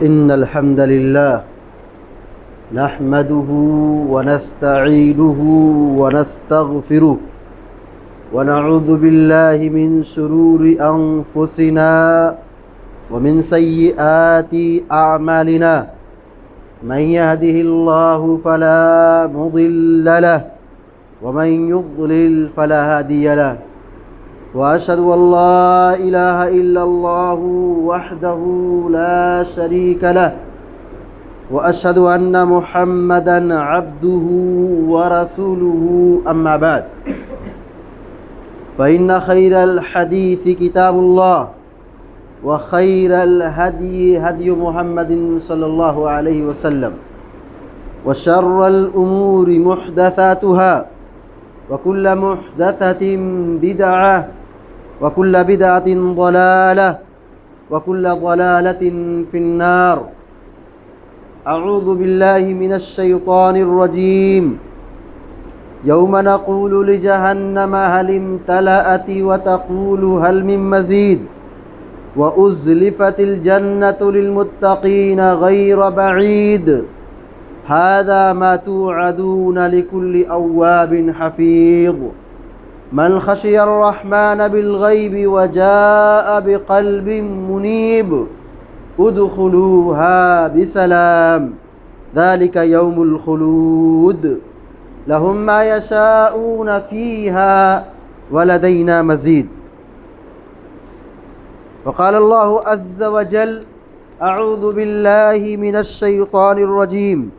إن الحمد لله نحمده ونستعينه ونستغفره ونعوذ بالله من شرور أنفسنا ومن سيئات أعمالنا من يهده الله فلا مضل له ومن يضلل فلا هادي له وأشهد أن لا إله إلا الله وحده لا شريك له وأشهد أن محمدًا عبده ورسوله أما بعد فإن خير الحديث كتاب الله وخير الهدي هدي محمد صلى الله عليه وسلم وشر الأمور محدثاتها وكل محدثة بدعة وكل بدعة ضلالة وكل ضلالة في النار أعوذ بالله من الشيطان الرجيم يوم نقول لجهنم هل امتلأت وتقول هل من مزيد وأزلفت الجنة للمتقين غير بعيد هذا ما توعدون لكل أواب حفيظ من خشي الرحمن بالغيب وجاء بقلب منيب ادخلوها بسلام ذلك يوم الخلود لهم ما يشاءون فيها ولدينا مزيد وقال الله عز وجل أعوذ بالله من الشيطان الرجيم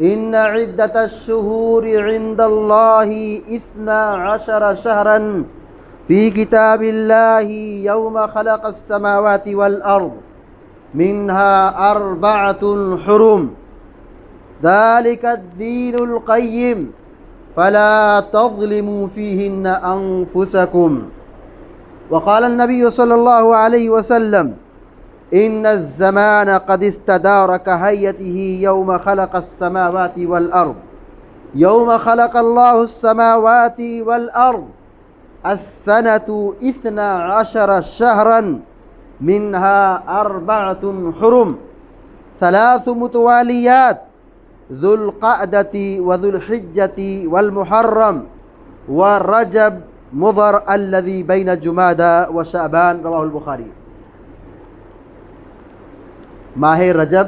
إن عدة الشهور عند الله 12 شهرا في كتاب الله يوم خلق السماوات والأرض منها 4 حرم ذلك الدين القيم فلا تظلموا فيهن أنفسكم وقال النبي صلى الله عليه وسلم إن الزمان قد استدار كهيئته يوم خلق السماوات والأرض يوم خلق الله السماوات والأرض السنة 12 شهرا منها 4 حرم 3 متواليات ذو القعدة وذو الحجة والمحرم ورجب مضر الذي بين جمادى وشعبان رواه البخاری۔ ماہ رجب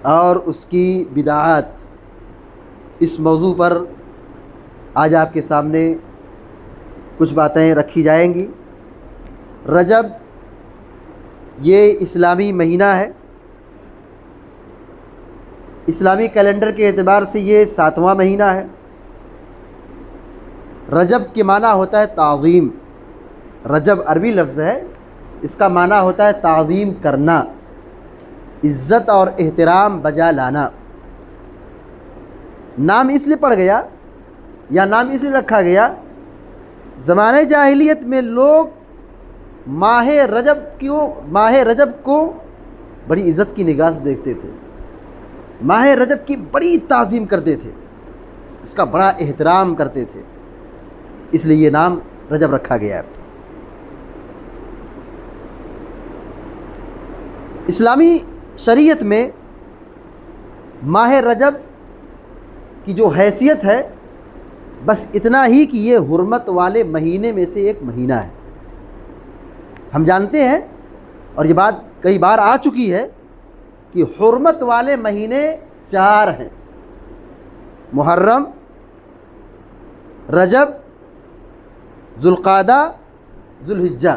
اور اس کی بدعات، اس موضوع پر آج آپ کے سامنے کچھ باتیں رکھی جائیں گی۔ رجب یہ اسلامی مہینہ ہے، اسلامی کیلنڈر کے اعتبار سے یہ 7واں مہینہ ہے۔ رجب کے معنی ہوتا ہے تعظیم۔ رجب عربی لفظ ہے، اس کا معنی ہوتا ہے تعظیم کرنا، عزت اور احترام بجا لانا۔ نام اس لیے پڑ گیا یا نام اس لیے رکھا گیا، زمانہ جاہلیت میں لوگ ماہ رجب کو بڑی عزت کی نگاہ سے دیکھتے تھے، ماہ رجب کی بڑی تعظیم کرتے تھے، اس کا بڑا احترام کرتے تھے، اس لیے یہ نام رجب رکھا گیا ہے۔ اسلامی شریعت میں ماہ رجب کی جو حیثیت ہے بس اتنا ہی کہ یہ حرمت والے مہینے میں سے ایک مہینہ ہے۔ ہم جانتے ہیں اور یہ بات کئی بار آ چکی ہے کہ حرمت والے مہینے 4 ہیں، محرم، رجب، ذو القعدہ، ذو الحجہ،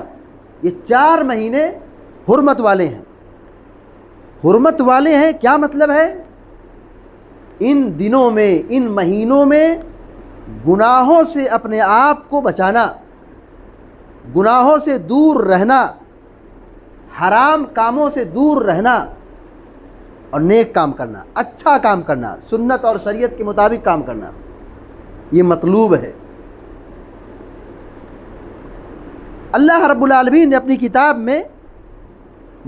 یہ 4 مہینے حرمت والے ہیں۔ حرمت والے ہیں کیا مطلب ہے؟ ان دنوں میں، ان مہینوں میں گناہوں سے اپنے آپ کو بچانا، گناہوں سے دور رہنا، حرام کاموں سے دور رہنا اور نیک کام کرنا، اچھا کام کرنا، سنت اور شریعت کے مطابق کام کرنا، یہ مطلوب ہے۔ اللہ رب العالمین نے اپنی کتاب میں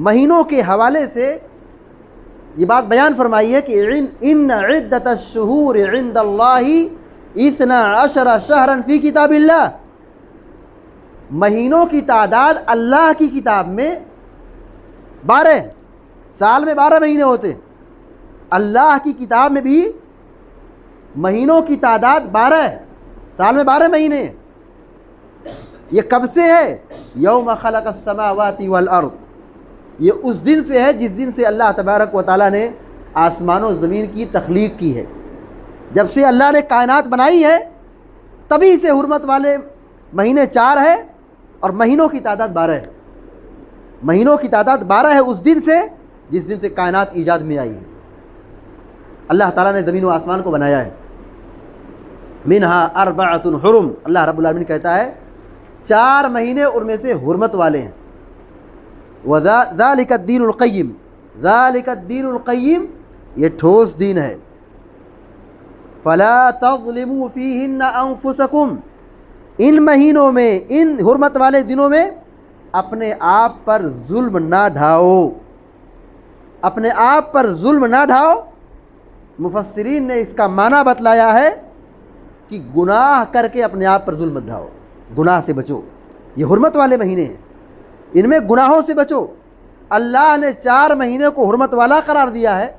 مہینوں کے حوالے سے یہ بات بیان فرمائی ہے کہ ان عدت الشہور عند اللہ 12 شہرا فی کتاب اللہ، مہینوں کی تعداد اللہ کی کتاب میں 12 ہے، سال میں 12 مہینے ہوتے ہیں، اللہ کی کتاب میں بھی مہینوں کی تعداد 12 ہے، سال میں 12 مہینے ہیں۔ یہ کب سے ہے؟ یوم خلق السماوات والارض، یہ اس دن سے ہے جس دن سے اللہ تبارک و تعالیٰ نے آسمان و زمین کی تخلیق کی ہے۔ جب سے اللہ نے کائنات بنائی ہے تبھی سے حرمت والے مہینے 4 ہے اور مہینوں کی تعداد 12 ہے۔ مہینوں کی تعداد 12 ہے اس دن سے جس دن سے کائنات ایجاد میں آئی ہے۔ اللہ تعالیٰ نے زمین و آسمان کو بنایا ہے۔ منہا اربعۃ حرم، اللہ رب العالمین کہتا ہے 4 مہینے ان میں سے حرمت والے ہیں۔ ذالک الدین القیم، ذالک الدین القیم، یہ ٹھوس دین ہے۔ فلا تظلموا فیہن انفسکم، ان مہینوں میں، ان حرمت والے دنوں میں اپنے آپ پر ظلم نہ ڈھاؤ، اپنے آپ پر ظلم نہ ڈھاؤ۔ مفسرین نے اس کا معنی بتلایا ہے کہ گناہ کر کے اپنے آپ پر ظلم مت ڈھاؤ، گناہ سے بچو۔ یہ حرمت والے مہینے ہیں، ان میں گناہوں سے بچو۔ اللہ نے 4 مہینے کو حرمت والا قرار دیا ہے۔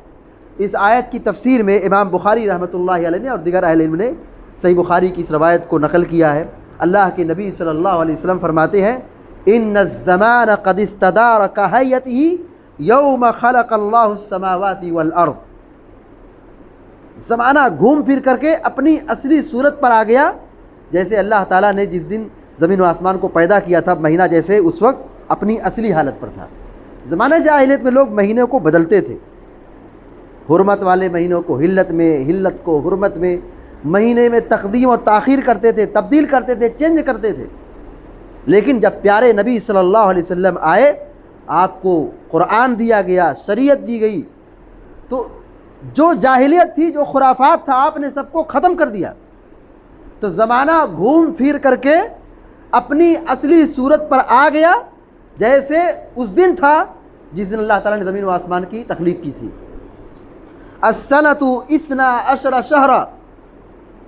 اس آیت کی تفسیر میں امام بخاری رحمۃ اللہ علیہ نے اور دیگر اہل علم نے صحیح بخاری کی اس روایت کو نقل کیا ہے۔ اللہ کے نبی صلی اللہ علیہ وسلم فرماتے ہیں ان الزمان قد استدار کہیتہ یوم خلق اللہ السماوات والارض، زمانہ گھوم پھر کر کے اپنی اصلی صورت پر آ گیا جیسے اللہ تعالیٰ نے جس دن زمین و آسمان کو پیدا کیا تھا، مہینہ جیسے اس وقت اپنی اصلی حالت پر تھا۔ زمانہ جاہلیت میں لوگ مہینے کو بدلتے تھے، حرمت والے مہینوں کو حلت میں، حلت کو حرمت میں، مہینے میں تقدیم اور تاخیر کرتے تھے، تبدیل کرتے تھے، چینج کرتے تھے۔ لیکن جب پیارے نبی صلی اللہ علیہ وسلم آئے، آپ کو قرآن دیا گیا، شریعت دی گئی، تو جو جاہلیت تھی، جو خرافات تھا، آپ نے سب کو ختم کر دیا۔ تو زمانہ گھوم پھر کر کے اپنی اصلی صورت پر آ گیا جیسے اس دن تھا جس دن اللہ تعالیٰ نے زمین و آسمان کی تخلیق کی تھی۔ السنۃ 12 شہرا،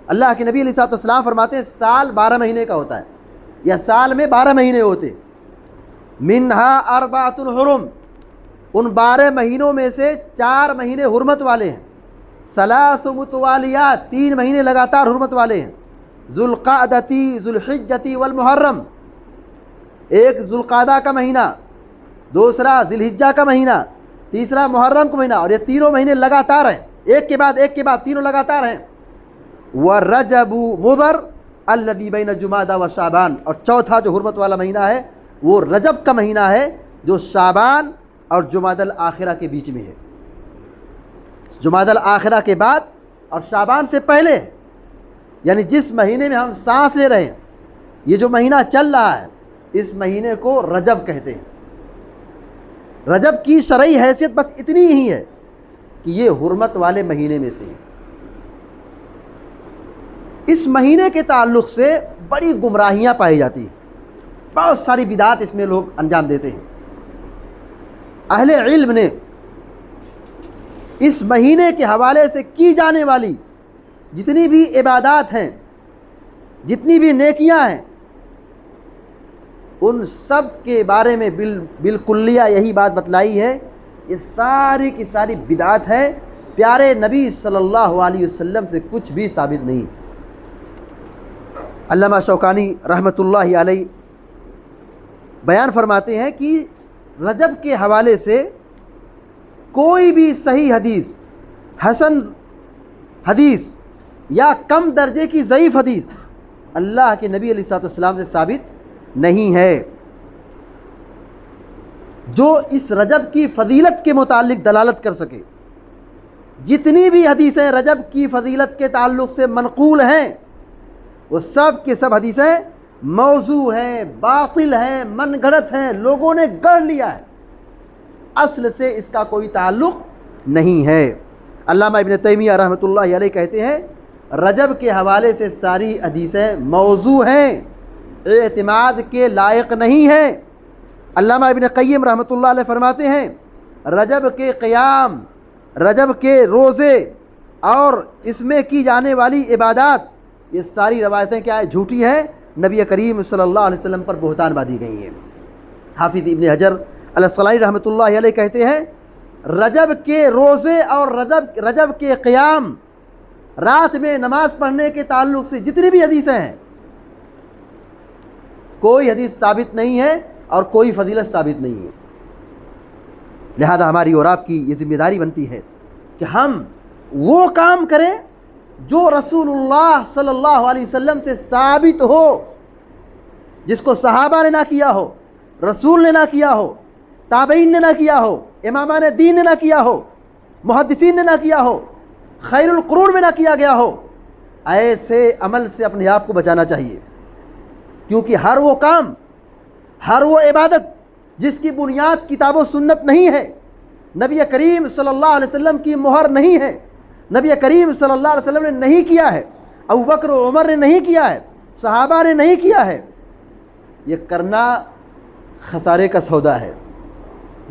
اللہ کے نبی علیہ الصلوۃ والسلام فرماتے ہیں سال 12 مہینے کا ہوتا ہے، یا سال میں 12 مہینے ہوتے۔ منہا اربعۃ حرم، ان 12 مہینوں میں سے 4 مہینے حرمت والے ہیں۔ ثلاث متوالیات، 3 مہینے لگاتار حرمت والے ہیں۔ ذوالقعدۃ، ذوالحجۃ والمحرم، ایک ذوالقعدہ کا مہینہ، دوسرا ذی الحجہ کا مہینہ، تیسرا محرم کا مہینہ، اور یہ تینوں مہینے لگاتار ہیں، ایک کے بعد ایک کے بعد تینوں لگاتار ہیں۔ ورجب مضر الذی بین جمادی و شعبان، اور چوتھا جو حرمت والا مہینہ ہے وہ رجب کا مہینہ ہے جو شعبان اور جمادی الاخرہ کے بیچ میں ہے، جمادی الاخرہ کے بعد اور شعبان سے پہلے، یعنی جس مہینے میں ہم سانس لے رہے ہیں، یہ جو مہینہ چل رہا ہے اس مہینے کو رجب کہتے ہیں۔ رجب کی شرعی حیثیت بس اتنی ہی ہے کہ یہ حرمت والے مہینے میں سے ہے۔ اس مہینے کے تعلق سے بڑی گمراہیاں پائی جاتی ہیں، بہت ساری بدعات اس میں لوگ انجام دیتے ہیں۔ اہل علم نے اس مہینے کے حوالے سے کی جانے والی جتنی بھی عبادات ہیں، جتنی بھی نیکیاں ہیں، ان سب کے بارے میں بالکلیہ یہی بات بتلائی ہے، یہ ساری کی ساری بدعات ہے، پیارے نبی صلی اللہ علیہ وسلم سے کچھ بھی ثابت نہیں۔ علامہ شوکانی رحمۃ اللہ علیہ بیان فرماتے ہیں کہ رجب کے حوالے سے کوئی بھی صحیح حدیث، حسن حدیث یا کم درجے کی ضعیف حدیث اللہ کے نبی علیہ الصلوۃ والسلام سے ثابت نہیں ہے جو اس رجب کی فضیلت کے متعلق دلالت کر سکے۔ جتنی بھی حدیثیں رجب کی فضیلت کے تعلق سے منقول ہیں وہ سب کے سب حدیثیں موضوع ہیں، باطل ہیں، من گھڑت ہیں، لوگوں نے گڑھ لیا ہے، اصل سے اس کا کوئی تعلق نہیں ہے۔ علامہ ابن تیمیہ رحمۃ اللہ علیہ کہتے ہیں رجب کے حوالے سے ساری حدیثیں موضوع ہیں، اعتماد کے لائق نہیں ہیں۔ علامہ ابن قیم رحمۃ اللہ علیہ فرماتے ہیں رجب کے قیام، رجب کے روزے اور اس میں کی جانے والی عبادات، یہ ساری روایتیں کیا ہے؟ جھوٹی ہیں، نبی کریم صلی اللہ علیہ وسلم پر بہتان باندھی گئی ہیں۔ حافظ ابن حجر الاسقلانی رحمۃ اللہ علیہ کہتے ہیں رجب کے روزے اور رجب کے قیام، رات میں نماز پڑھنے کے تعلق سے جتنی بھی حدیثیں ہیں، کوئی حدیث ثابت نہیں ہے اور کوئی فضیلت ثابت نہیں ہے۔ لہذا ہماری اور آپ کی یہ ذمہ داری بنتی ہے کہ ہم وہ کام کریں جو رسول اللہ صلی اللہ علیہ وسلم سے ثابت ہو، جس کو صحابہ نے نہ کیا ہو، رسول نے نہ کیا ہو، تابعین نے نہ کیا ہو، امامان دین نے نہ کیا ہو، محدثین نے نہ کیا ہو، خیر القرون میں نہ کیا گیا ہو۔ ایسے عمل سے اپنے آپ کو بچانا چاہیے، کیونکہ ہر وہ کام، ہر وہ عبادت جس کی بنیاد کتاب و سنت نہیں ہے، نبی کریم صلی اللہ علیہ وسلم کی مہر نہیں ہے، نبی کریم صلی اللہ علیہ وسلم نے نہیں کیا ہے، ابوبکر و عمر نے نہیں کیا ہے، صحابہ نے نہیں کیا ہے، یہ کرنا خسارے کا سودا ہے،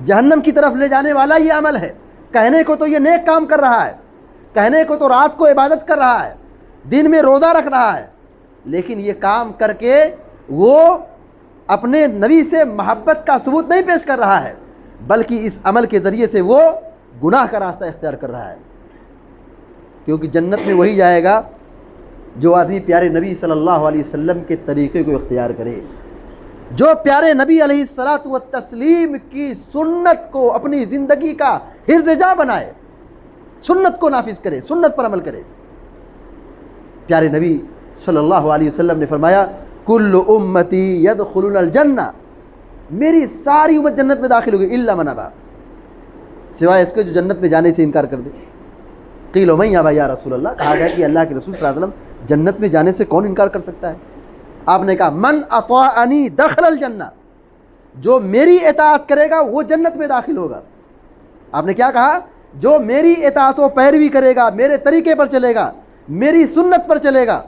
جہنم کی طرف لے جانے والا یہ عمل ہے۔ کہنے کو تو یہ نیک کام کر رہا ہے، کہنے کو تو رات کو عبادت کر رہا ہے، دن میں روزہ رکھ رہا ہے، لیکن یہ کام کر کے وہ اپنے نبی سے محبت کا ثبوت نہیں پیش کر رہا ہے، بلکہ اس عمل کے ذریعے سے وہ گناہ کا راستہ اختیار کر رہا ہے۔ کیونکہ جنت میں وہی جائے گا جو آدمی پیارے نبی صلی اللہ علیہ وسلم کے طریقے کو اختیار کرے، جو پیارے نبی علیہ الصلاۃ والتسلیم کی سنت کو اپنی زندگی کا حرز جاں بنائے، سنت کو نافذ کرے، سنت پر عمل کرے۔ پیارے نبی صلی اللہ علیہ وسلم نے فرمایا کل امتی یدخلون الجنہ، میری ساری امت جنت میں داخل ہوگی الا من ابا، سوائے اس کے جو جنت میں جانے سے انکار کر دے۔ قیل ومن یابا یا رسول اللہ، کہا گیا کہ اللہ کے رسول صلی اللہ علیہ وسلم جنت میں جانے سے کون انکار کر سکتا ہے؟ آپ نے کہا من اطاعنی دخل الجنہ، جو میری اطاعت کرے گا وہ جنت میں داخل ہوگا۔ آپ نے کیا کہا؟ جو میری اطاعت و پیروی کرے گا، میرے طریقے پر چلے گا، میری سنت پر چلے گا،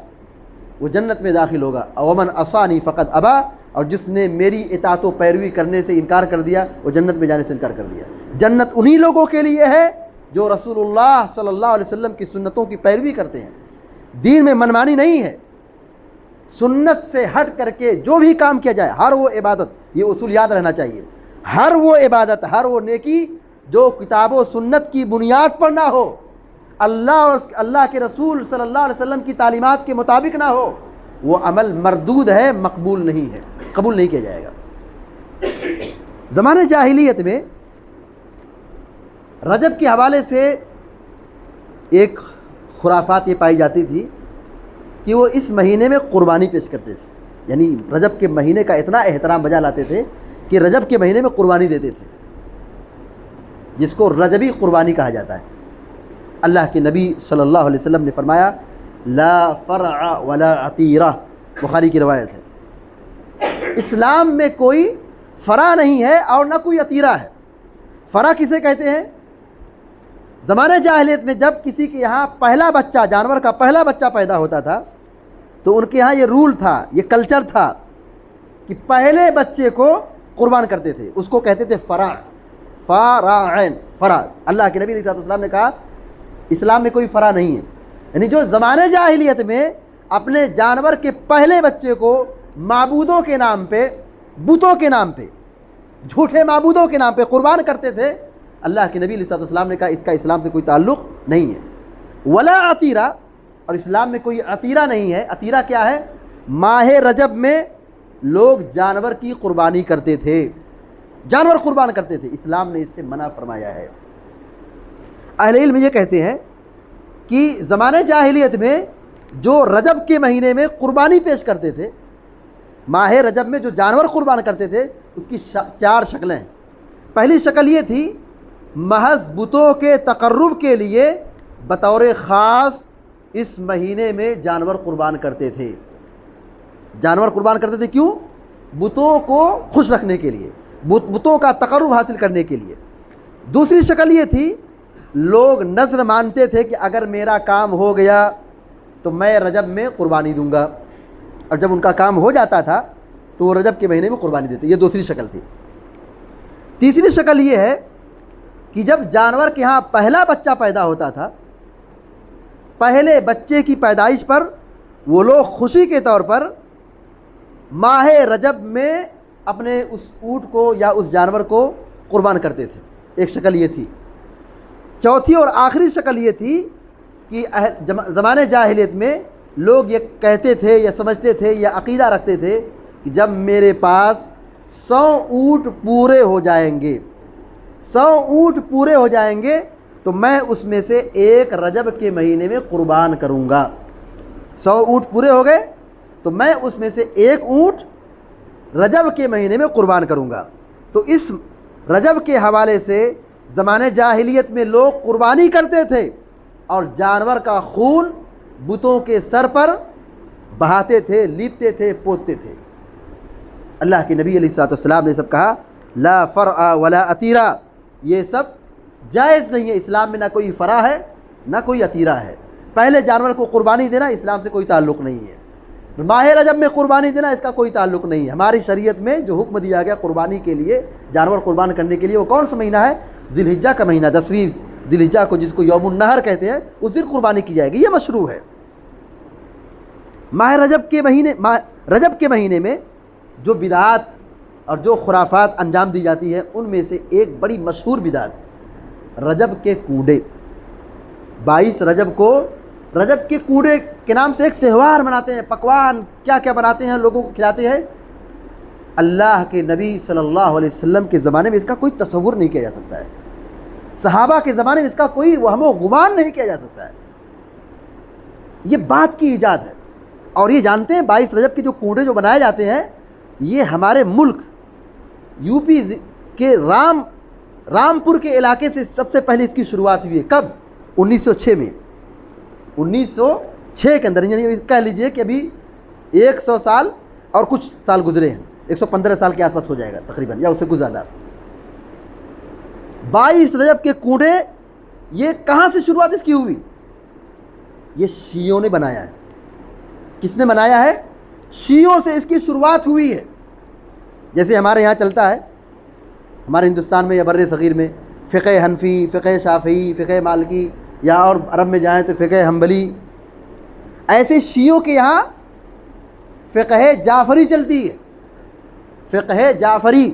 وہ جنت میں داخل ہوگا۔ ومن عصانی فقد ابا، اور جس نے میری اطاعت و پیروی کرنے سے انکار کر دیا وہ جنت میں جانے سے انکار کر دیا۔ جنت انہی لوگوں کے لیے ہے جو رسول اللہ صلی اللہ علیہ وسلم کی سنتوں کی پیروی کرتے ہیں، دین میں منمانی نہیں ہے، سنت سے ہٹ کر کے جو بھی کام کیا جائے، ہر وہ عبادت، یہ اصول یاد رہنا چاہیے، ہر وہ عبادت، ہر وہ نیکی جو کتاب و سنت کی بنیاد پر نہ ہو، اللہ کے رسول صلی اللہ علیہ وسلم کی تعلیمات کے مطابق نہ ہو، وہ عمل مردود ہے، مقبول نہیں ہے، قبول نہیں کیا جائے گا۔ زمانہ جاہلیت میں رجب کے حوالے سے ایک خرافات یہ پائی جاتی تھی کہ وہ اس مہینے میں قربانی پیش کرتے تھے، یعنی رجب کے مہینے کا اتنا احترام بجا لاتے تھے کہ رجب کے مہینے میں قربانی دیتے تھے، جس کو رجبی قربانی کہا جاتا ہے۔ اللہ کے نبی صلی اللہ علیہ وسلم نے فرمایا لا فرع ولا عتیرہ، بخاری کی روایت ہے، اسلام میں کوئی فرع نہیں ہے اور نہ کوئی عتیرہ ہے۔ فرع کسے کہتے ہیں؟ زمانہ جاہلیت میں جب کسی کے یہاں پہلا بچہ، جانور کا پہلا بچہ پیدا ہوتا تھا تو ان کے یہاں یہ رول تھا، یہ کلچر تھا کہ پہلے بچے کو قربان کرتے تھے، اس کو کہتے تھے فرع، فراعین، فرع۔ اللہ کے نبی علیہ السلام نے کہا اسلام میں کوئی فرع نہیں ہے، یعنی جو زمانہ جاہلیت میں اپنے جانور کے پہلے بچے کو معبودوں کے نام پہ، بتوں کے نام پہ، جھوٹے معبودوں کے نام پہ قربان کرتے تھے، اللہ کے نبی علیہ السلام نے کہا اس کا اسلام سے کوئی تعلق نہیں ہے۔ ولا عتیرہ، اور اسلام میں کوئی عتیرہ نہیں ہے۔ عتیرہ کیا ہے؟ ماہ رجب میں لوگ جانور کی قربانی کرتے تھے، جانور قربان کرتے تھے، اسلام نے اس سے منع فرمایا ہے۔ اہل علم یہ کہتے ہیں کہ زمانہ جاہلیت میں جو رجب کے مہینے میں قربانی پیش کرتے تھے، ماہ رجب میں جو جانور قربان کرتے تھے، اس کی 4 شکلیں ہیں۔ پہلی شکل یہ تھی محض بتوں کے تقرب کے لیے بطور خاص اس مہینے میں جانور قربان کرتے تھے۔ جانور قربان کرتے تھے کیوں؟ بتوں کو خوش رکھنے کے لیے، بتوں کا تقرب حاصل کرنے کے لیے۔ دوسری شکل یہ تھی لوگ نذر مانتے تھے کہ اگر میرا کام ہو گیا تو میں رجب میں قربانی دوں گا، اور جب ان کا کام ہو جاتا تھا تو وہ رجب کے مہینے میں قربانی دیتے۔ یہ دوسری شکل تھی۔ تیسری شکل یہ ہے کہ جب جانور کے ہاں پہلا بچہ پیدا ہوتا تھا، پہلے بچے کی پیدائش پر وہ لوگ خوشی کے طور پر ماہ رجب میں اپنے اس اونٹ کو یا اس جانور کو قربان کرتے تھے۔ ایک شکل یہ تھی۔ چوتھی اور آخری شکل یہ تھی کہ زمانے جاہلیت میں لوگ یہ کہتے تھے یا سمجھتے تھے یا عقیدہ رکھتے تھے کہ جب میرے پاس 100 اونٹ پورے ہو جائیں گے، 100 اونٹ پورے ہو جائیں گے تو میں اس میں سے ایک رجب کے مہینے میں قربان کروں گا۔ 100 اونٹ پورے ہو گئے تو میں اس میں سے ایک اونٹ رجب کے مہینے میں قربان کروں گا۔ تو اس رجب کے حوالے سے زمانے جاہلیت میں لوگ قربانی کرتے تھے اور جانور کا خون بتوں کے سر پر بہاتے تھے، لیپتے تھے، پوتتے تھے۔ اللہ کے نبی علیہ الصلوۃ والسلام نے سب کہا لا فرع ولا عتیرہ، یہ سب جائز نہیں ہے، اسلام میں نہ کوئی فرع ہے نہ کوئی عتیرہ ہے۔ پہلے جانور کو قربانی دینا اسلام سے کوئی تعلق نہیں ہے، ماہ رجب میں قربانی دینا اس کا کوئی تعلق نہیں ہے۔ ہماری شریعت میں جو حکم دیا گیا قربانی کے لیے، جانور قربان کرنے کے لیے، وہ کون سا مہینہ ہے؟ ذی الحجہ کا مہینہ، 10ویں ذی الحجہ کو جس کو یوم النحر کہتے ہیں، اس دن قربانی کی جائے گی، یہ مشروع ہے۔ رجب کے مہینے میں جو بدعات اور جو خرافات انجام دی جاتی ہیں ان میں سے ایک بڑی مشہور بدعت رجب کے کوڑے۔ 22 رجب کو رجب کے کوڑے کے نام سے ایک تہوار مناتے ہیں، پکوان کیا کیا بناتے ہیں، لوگوں کو کھلاتے ہیں۔ اللہ کے نبی صلی اللہ علیہ وسلم کے زمانے میں اس کا کوئی تصور نہیں کیا جا سکتا ہے، صحابہ کے زمانے میں اس کا کوئی وہم و گمان نہیں کیا جا سکتا ہے، یہ بات کی ایجاد ہے۔ اور یہ جانتے ہیں 22 رجب کے جو کوڑے جو بنائے جاتے ہیں، یہ ہمارے ملک یو پی کے رامپور کے علاقے سے سب سے پہلے اس کی شروعات ہوئی ہے۔ کب؟ 1906 میں، 1906 کے اندر، یعنی کہہ لیجئے کہ ابھی 100 سال اور کچھ سال گزرے ہیں، 115 سال کے آس پاس ہو جائے گا تقریباً، یا اس سے کچھ زیادہ۔ 22 رجب کے کوڑے، یہ کہاں سے شروعات اس کی ہوئی؟ یہ شیعوں نے بنایا ہے۔ کس نے بنایا ہے؟ شیعوں سے اس کی شروعات ہوئی ہے۔ جیسے ہمارے یہاں چلتا ہے، ہمارے ہندوستان میں یا بر صغیر میں فقہ حنفی، فقہ شافعی، فقہ مالکی، یا اور عرب میں جائیں تو فقہ حنبلی، ایسے شیعوں کے یہاں فقہ جعفری چلتی ہے۔ فقہ جعفری،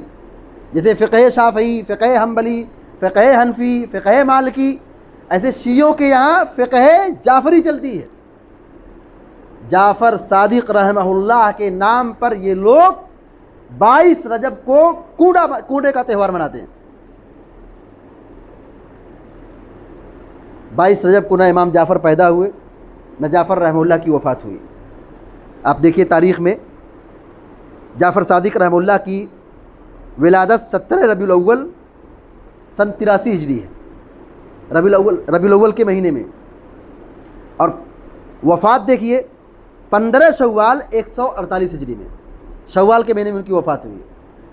جیسے فقہ شافعی، فقہ حنبلی، فقہ حنفی، فقہ مالکی، ایسے شیعوں کے یہاں فقہ جعفری چلتی ہے۔ جعفر صادق رحمہ اللہ کے نام پر یہ لوگ 22 رجب کو کوڑے کا تہوار مناتے ہیں۔ 22 رجب کو نہ امام جعفر پیدا ہوئے، نہ جعفر رحمہ اللہ کی وفات ہوئی۔ آپ دیکھیے تاریخ میں جعفر صادق رحمہ اللہ کی ولادت 17 ربیع الاول سن 83 ہجری ہے، ربیع الاول کے مہینے میں، اور وفات دیکھیے 15 شوال 148 ہجری میں، شوال کے مہینے میں ان کی وفات ہوئی۔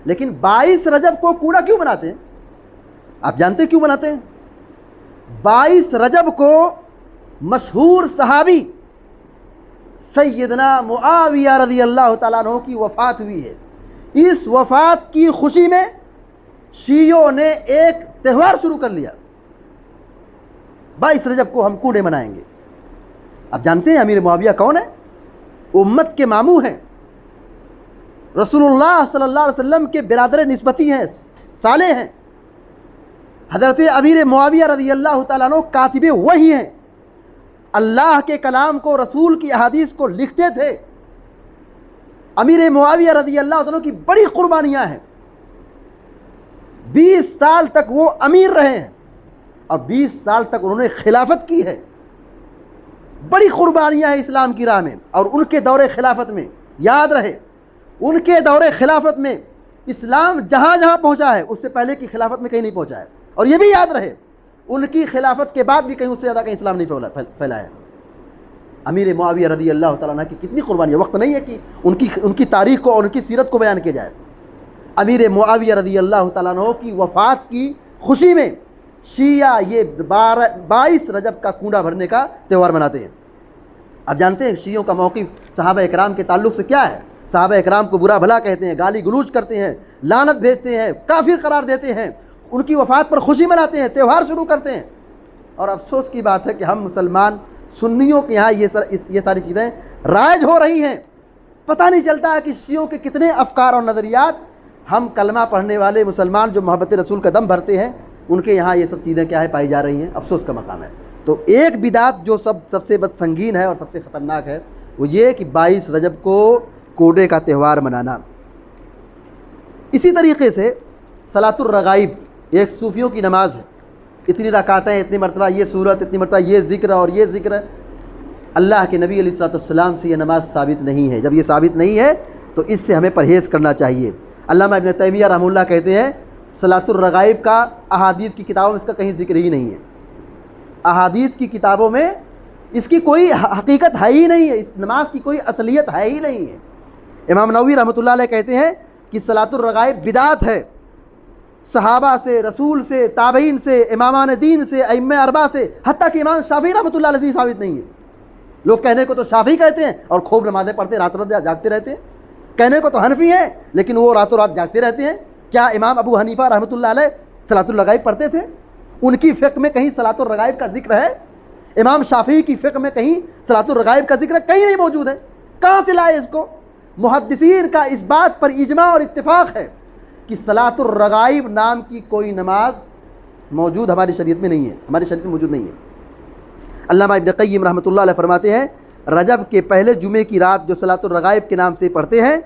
لیکن 22 رجب کو کوڑا کیوں مناتے ہیں؟ آپ جانتے ہیں کیوں مناتے ہیں؟ 22 رجب کو مشہور صحابی سیدنا معاویہ رضی اللہ تعالیٰ عنہ کی وفات ہوئی ہے۔ اس وفات کی خوشی میں شیعوں نے ایک تہوار شروع کر لیا، 22 رجب کو ہم کوڑے منائیں گے۔ آپ جانتے ہیں امیر معاویہ کون ہے؟ امت کے ماموں ہیں، رسول اللہ صلی اللہ علیہ وسلم کے برادر نسبتی ہیں، صالح ہیں۔ حضرت امیر معاویہ رضی اللہ تعالیٰ عنہ کاتب وحی ہیں، اللہ کے کلام کو، رسول کی احادیث کو لکھتے تھے۔ امیر معاویہ رضی اللہ عنہ کی بڑی قربانیاں ہیں، 20 سال تک وہ امیر رہے ہیں اور 20 سال تک انہوں نے خلافت کی ہے۔ بڑی قربانیاں ہیں اسلام کی راہ میں، اور ان کے دور خلافت میں، یاد رہے، ان کے دور خلافت میں اسلام جہاں جہاں پہنچا ہے اس سے پہلے کی خلافت میں کہیں نہیں پہنچا ہے۔ اور یہ بھی یاد رہے، ان کی خلافت کے بعد بھی کہیں اس سے زیادہ کہیں اسلام نہیں پھیلا ہے۔ امیر معاویہ رضی اللہ تعالیٰ عنہ کی کتنی قربانیاں، وقت نہیں ہے کہ ان کی تاریخ کو اور ان کی سیرت کو بیان کیا جائے۔ امیر معاویہ رضی اللہ تعالیٰ عنہ کی وفات کی خوشی میں شیعہ یہ 22 رجب کا کوڑا بھرنے کا تہوار مناتے ہیں۔ آپ جانتے ہیں شیعوں کا موقف صحابہ اکرام کے تعلق سے کیا ہے؟ صحابہ اکرام کو برا بھلا کہتے ہیں، گالی گلوچ کرتے ہیں، لعنت بھیجتے ہیں، کافر قرار دیتے ہیں، ان کی وفات پر خوشی مناتے ہیں، تہوار شروع کرتے ہیں۔ اور افسوس کی بات ہے کہ ہم مسلمان سنیوں کے یہاں یہ ساری چیزیں رائج ہو رہی ہیں، پتہ نہیں چلتا ہے کہ شیعوں کے کتنے افکار اور نظریات ہم کلمہ پڑھنے والے مسلمان جو محبت رسول کا دم بھرتے ہیں ان کے یہاں یہ سب چیزیں کیا ہے پائی جا رہی ہیں، افسوس کا مقام ہے۔ تو ایک بدعت جو سب سے بد سنگین ہے اور سب سے خطرناک ہے وہ یہ کہ 22 رجب کو کوڑے کا تہوار منانا۔ اسی طریقے سے صلاۃ الرغائب ایک صوفیوں کی نماز ہے، اتنی رکعتیں، اتنی مرتبہ یہ سورت، اتنی مرتبہ یہ ذکر اور یہ ذکر، اللہ کے نبی علیہ الصلوۃ والسلام سے یہ نماز ثابت نہیں ہے۔ جب یہ ثابت نہیں ہے تو اس سے ہمیں پرہیز کرنا چاہیے۔ علامہ ابن تیمیہ رحمہ اللہ کہتے ہیں صلاۃ الرغائب کا احادیث کی کتابوں میں اس کا کہیں ذکر ہی نہیں ہے، احادیث کی کتابوں میں اس کی کوئی حقیقت ہے ہی نہیں ہے، اس نماز کی کوئی اصلیت ہے ہی نہیں ہے۔ امام نووی رحمۃ اللہ علیہ کہتے ہیں کہ صلاۃ الرغائب بدعت ہے، صحابہ سے، رسول سے، تابعین سے، امامان دین سے، ائمہ اربعہ سے، حتیٰ کہ امام شافعی رحمۃ اللہ علیہ ثابت نہیں ہے۔ لوگ کہنے کو تو شافعی کہتے ہیں اور خوب نمازیں پڑھتے رات رات جاگتے رہتے ہیں، کہنے کو تو حنفی ہیں لیکن وہ راتوں رات جاگتے رہتے ہیں۔ کیا امام ابو حنیفہ رحمۃ اللہ علیہ صلاۃ الرغائب پڑھتے تھے؟ ان کی فقہ میں کہیں صلاۃ الرغائب کا ذکر ہے؟ امام شافعی کی فقہ میں کہیں صلاۃ الرغائب کا ذکر کہیں نہیں موجود ہے۔ کہاں سے لائے اس کو؟ محدثین کا اس بات پر اجماع اور اتفاق ہے کہ صلاۃ الرغائب نام کی کوئی نماز موجود ہماری شریعت میں نہیں ہے، ہماری شریعت میں موجود نہیں ہے۔ علامہ ابن قیم رحمۃ اللہ علیہ فرماتے ہیں رجب کے پہلے جمعے کی رات جو صلاۃ الرغائب کے نام سے پڑھتے ہیں،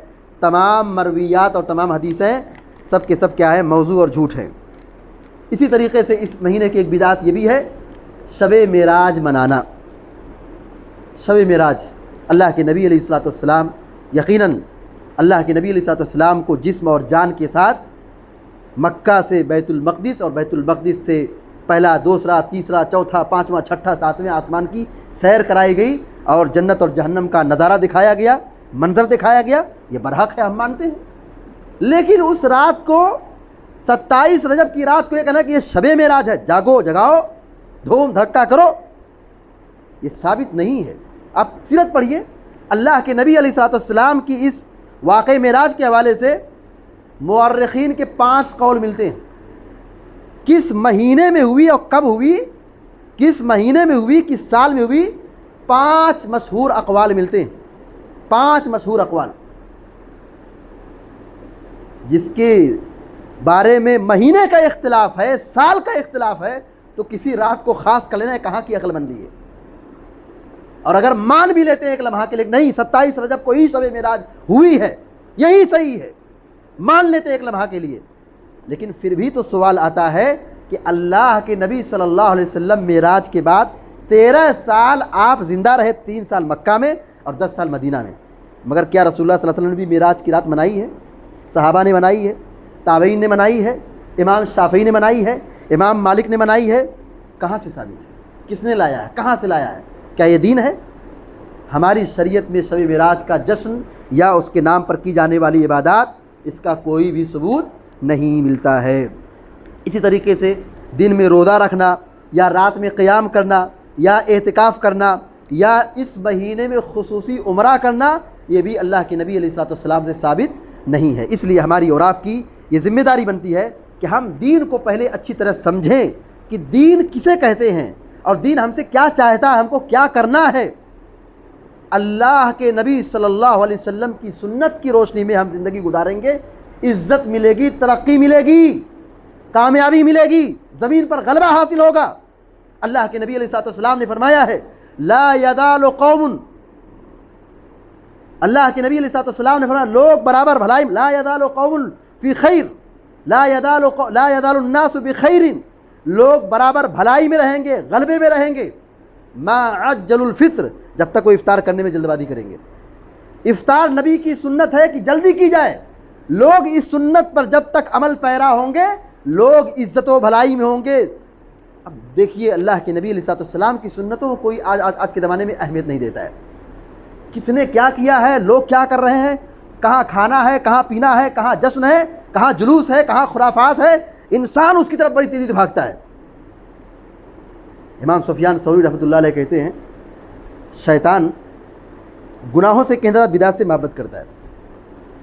تمام مرویات اور تمام حدیثیں سب کے سب کیا ہے، موضوع اور جھوٹ ہیں۔ اسی طریقے سے اس مہینے کی ایک بدعت یہ بھی ہے شب معراج منانا۔ شب معراج اللہ کے نبی علیہ الصلوۃ والسلام، یقیناً اللہ کے نبی علیہ الصلوۃ والسلام کو جسم اور جان کے ساتھ مکہ سے بیت المقدس اور بیت المقدس سے پہلا، دوسرا، تیسرا، چوتھا، پانچواں، چھٹا، ساتویں آسمان کی سیر کرائی گئی اور جنت اور جہنم کا نظارہ دکھایا گیا، منظر دکھایا گیا، یہ برحق ہے، ہم مانتے ہیں۔ لیکن اس رات کو 27 رجب کی رات کو یہ کہنا کہ یہ شب معراج ہے، جاگو جگاؤ، دھوم دھڑکا کرو، یہ ثابت نہیں ہے۔ آپ سیرت پڑھیے، اللہ کے نبی علیہ الصلوۃ والسلام کی اس واقع معراج کے حوالے سے مورخین کے 5 قول ملتے ہیں۔ کس مہینے میں ہوئی اور کب ہوئی، کس مہینے میں ہوئی، کس سال میں ہوئی، 5 مشہور اقوال ملتے ہیں، 5 مشہور اقوال، جس کے بارے میں مہینے کا اختلاف ہے، سال کا اختلاف ہے، تو کسی رات کو خاص کر لینا ہے کہاں کی عقل مندی ہے۔ اور اگر مان بھی لیتے ہیں ایک لمحہ کے لیے نہیں 27 رجب کو ہی شب معراج ہوئی ہے، یہی صحیح ہے، مان لیتے ہیں ایک لمحہ کے لیے، لیکن پھر بھی تو سوال آتا ہے کہ اللہ کے نبی صلی اللہ علیہ وسلم معراج کے بعد 13 سال آپ زندہ رہے، 3 سال مکہ میں اور 10 سال مدینہ میں، مگر کیا رسول اللہ صلی اللہ علیہ وسلم نے بھی معراج کی رات منائی ہے؟ صحابہ نے منائی ہے، تابعین نے منائی ہے، امام شافعی نے منائی ہے، امام مالک نے منائی ہے، کہاں سے ثابت ہے؟ کس نے لایا ہے؟ کہاں سے لایا ہے؟ کیا یہ دین ہے؟ ہماری شریعت میں شب معراج کا جشن یا اس کے نام پر کی جانے والی عبادات، اس کا کوئی بھی ثبوت نہیں ملتا ہے۔ اسی طریقے سے دن میں روزہ رکھنا یا رات میں قیام کرنا یا اعتکاف کرنا یا اس مہینے میں خصوصی عمرہ کرنا، یہ بھی اللہ کے نبی علیہ الصلوۃ والسلام سے ثابت نہیں ہے۔ اس لیے ہماری اور آپ کی یہ ذمہ داری بنتی ہے کہ ہم دین کو پہلے اچھی طرح سمجھیں کہ دین کسے کہتے ہیں اور دین ہم سے کیا چاہتا ہے، ہم کو کیا کرنا ہے۔ اللہ کے نبی صلی اللہ علیہ وسلم کی سنت کی روشنی میں ہم زندگی گزاریں گے، عزت ملے گی، ترقی ملے گی، کامیابی ملے گی، زمین پر غلبہ حاصل ہوگا۔ اللہ کے نبی علیہ الصلوۃ والسلام نے فرمایا ہے لا یزال قوم، اللہ کے نبی علیہ الصلوۃ والسلام نے فرمایا لوگ برابر بھلائی، لا یزال قوم فی خیر، لا یزال الناس بخیر، لوگ برابر بھلائی میں رہیں گے، غلبے میں رہیں گے، ما عجل الفطر، جب تک وہ افطار کرنے میں جلد بازی کریں گے۔ افطار نبی کی سنت ہے کہ جلدی کی جائے، لوگ اس سنت پر جب تک عمل پیرا ہوں گے لوگ عزت و بھلائی میں ہوں گے۔ اب دیکھیے اللہ کے نبی علیہ الصلوۃ والسلام کی سنتوں کو کوئی آج کے زمانے میں اہمیت نہیں دیتا ہے۔ کس نے کیا کیا ہے، لوگ کیا کر رہے ہیں، کہاں کھانا ہے، کہاں پینا ہے، کہاں جشن ہے، کہاں جلوس ہے، کہاں خرافات ہے، انسان اس کی طرف بڑی تیزی سے بھاگتا ہے۔ امام سفیان ثوری رحمۃ اللہ علیہ کہتے ہیں شیطان گناہوں سے کہنے بدعت سے محبت کرتا ہے۔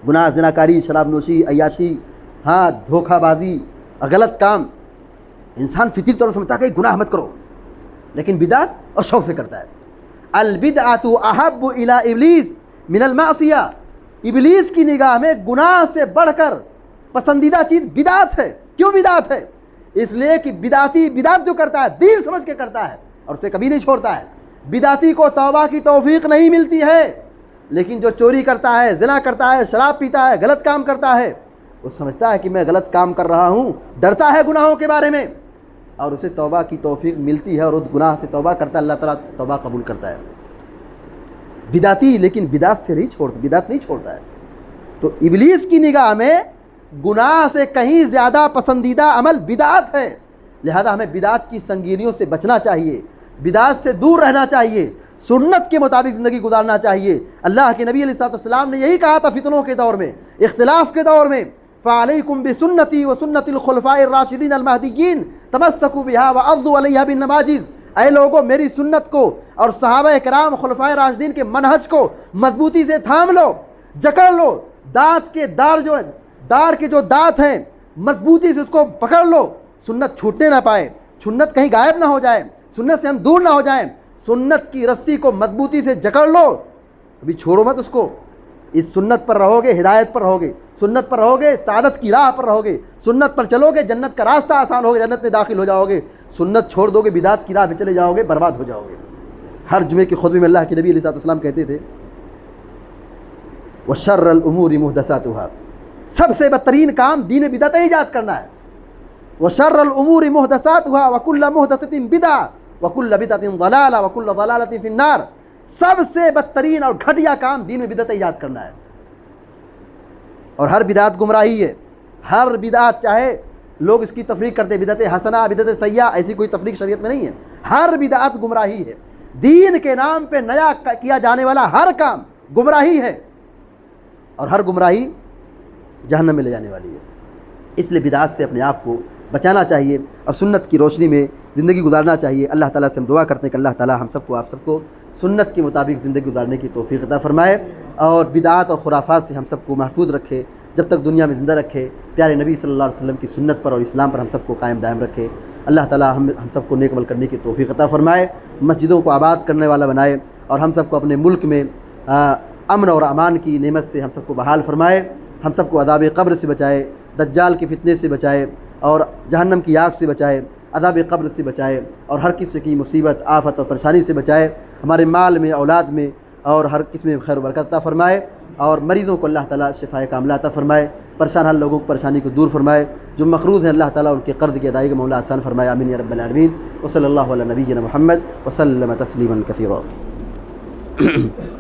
گناہ، زناکاری، شراب نوشی، عیاشی، دھوکہ بازی، غلط کام، انسان فطری طور پر سمجھتا ہے کہ گناہ مت کرو، لیکن بدعت اور شوق سے کرتا ہے۔ البدعۃ احب الی ابلیس من المعصیہ، ابلیس کی نگاہ میں گناہ سے بڑھ کر پسندیدہ چیز بدعت ہے۔ کیوں بدعت ہے؟ اس لیے کہ بدعتی بدعت جو کرتا ہے دین سمجھ کے کرتا ہے اور اسے کبھی نہیں چھوڑتا ہے۔ بدعتی کو توبہ کی توفیق نہیں ملتی ہے، لیکن جو چوری کرتا ہے، زنا کرتا ہے، شراب پیتا ہے، غلط کام کرتا ہے، وہ سمجھتا ہے کہ میں غلط کام کر رہا ہوں، ڈرتا ہے گناہوں کے بارے میں، اور اسے توبہ کی توفیق ملتی ہے اور اس گناہ سے توبہ کرتا ہے، اللہ تعالیٰ توبہ قبول کرتا ہے۔ بدعتی لیکن بدعت سے نہیں چھوڑتا، بدعت نہیں چھوڑتا ہے۔ تو ابلیس کی نگاہ میں گناہ سے کہیں زیادہ پسندیدہ عمل بدعت ہے، لہذا ہمیں بدعت کی سنگینیوں سے بچنا چاہیے، بدعت سے دور رہنا چاہیے، سنت کے مطابق زندگی گزارنا چاہیے۔ اللہ کے نبی علیہ السلام نے یہی کہا تھا فتنوں کے دور میں، اختلاف کے دور میں، فَعَلَيْكُمْ بِسُنَّتِي وَسُنَّتِ الْخُلَفَاءِ الرَّاشِدِينَ الْمَهْدِيِّينَ تَمَسَّكُوا بِهَا وَعَضُّوا عَلَيْهَا بِالنَّوَاجِذِ۔ اے لوگوں، میری سنت کو اور صحابہ کرام خلفائے راشدین کے منہج کو مضبوطی سے تھام لو، جکڑ لو، دانت کے داڑ کے جو دانت ہیں مضبوطی سے اس کو پکڑ لو، سنت چھوٹنے نہ پائے، سنت کہیں غائب نہ ہو جائے، سنت سے ہم دور نہ ہو جائیں، سنت کی رسی کو مضبوطی سے جکڑ لو، کبھی چھوڑو مت اس کو۔ اس سنت پر رہو گے ہدایت پر رہو گے، سنت پر رہو گے سعادت کی راہ پر رہو گے، سنت پر چلو گے جنت کا راستہ آسان ہوگا، جنت میں داخل ہو جاؤ گے۔ سنت چھوڑ دو گے بدعت کی راہ پہ چلے جاؤ گے، برباد ہو جاؤ گے۔ ہر جمعے کے خطبے میں اللہ کے نبی علیہ السلام کہتے تھے وَشَرَّ الْأُمُورِ مُحْدَثَاتُهَا، سب سے بدترین کام دین بدعت ایجاد کرنا ہے۔ وَشَرَّ الْأُمُورِ مُحْدَثَاتُهَا وَكُلُّ مُحْدَثَةٍ بِدْعَةٌ وَكُلُّ بِدْعَةٍ ضَلَالَةٌ وَكُلُّ ضَلَالَةٍ فِي النَّارِ، سب سے بدترین اور گھٹیا کام دین میں بدعت ایجاد کرنا ہے، اور ہر بدعت گمراہی ہے۔ ہر بدعت، چاہے لوگ اس کی تفریق کرتے بدعت حسنہ بدعت سیئہ، ایسی کوئی تفریق شریعت میں نہیں ہے، ہر بدعت گمراہی ہے۔ دین کے نام پہ نیا کیا جانے والا ہر کام گمراہی ہے، اور ہر گمراہی جہنم میں لے جانے والی ہے۔ اس لیے بدعت سے اپنے آپ کو بچانا چاہیے اور سنت کی روشنی میں زندگی گزارنا چاہیے۔ اللہ تعالیٰ سے ہم دعا کرتے ہیں کہ اللہ تعالیٰ ہم سب کو، آپ سب کو سنت کے مطابق زندگی گزارنے کی توفیق عطا فرمائے، اور بدعات اور خرافات سے ہم سب کو محفوظ رکھے، جب تک دنیا میں زندہ رکھے، پیارے نبی صلی اللہ علیہ وسلم کی سنت پر اور اسلام پر ہم سب کو قائم دائم رکھے۔ اللہ تعالیٰ ہم سب کو نیک عمل کرنے کی توفیق عطا فرمائے، مسجدوں کو آباد کرنے والا بنائے، اور ہم سب کو اپنے ملک میں امن اور امان کی نعمت سے ہم سب کو بحال فرمائے، ہم سب کو عذاب قبر سے بچائے، دجال کے فتنے سے بچائے، اور جہنم کی آگ سے بچائے، عذاب قبر سے بچائے، اور ہر قسم کی مصیبت، آفت اور پریشانی سے بچائے، ہمارے مال میں، اولاد میں اور ہر قسم میں خیر و برکت عطا فرمائے، اور مریضوں کو اللہ تعالیٰ شفائے کاملہ عطا فرمائے، پریشان حال لوگوں کو پریشانی کو دور فرمائے، جو مقروض ہیں اللہ تعالیٰ ان کے قرض کی ادائیگی مولا آسان فرمائے، آمین یا رب العالمین۔ وصلی اللہ علی نبینا محمد وسلم تسلیما کثیرا۔